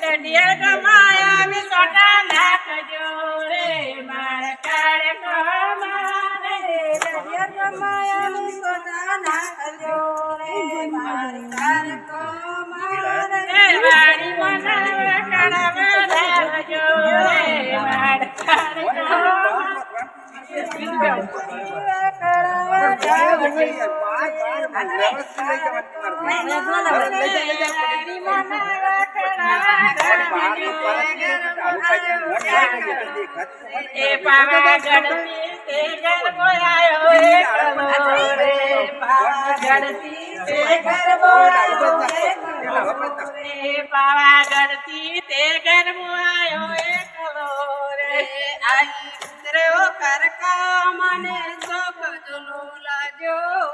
દઢિયા કમાયા વિસોટા નાખજો રે મારા કાળકો મારે દઢિયા કમાયા વિસોટા નાખજો રે મારા કાળકો મારે વાડી મના કણવ ધારજો રે મારા કાળકો એ પાવાગઢથી તે ગરબો આયો એકલો રે પાવાગઢથી તે ગરબો આયો એકલો રે પાવાગઢથી તે ગરબો આયો એકલો રે આઈ ઉતર્યો કરકા મને શોખ જુલો લાગ્યો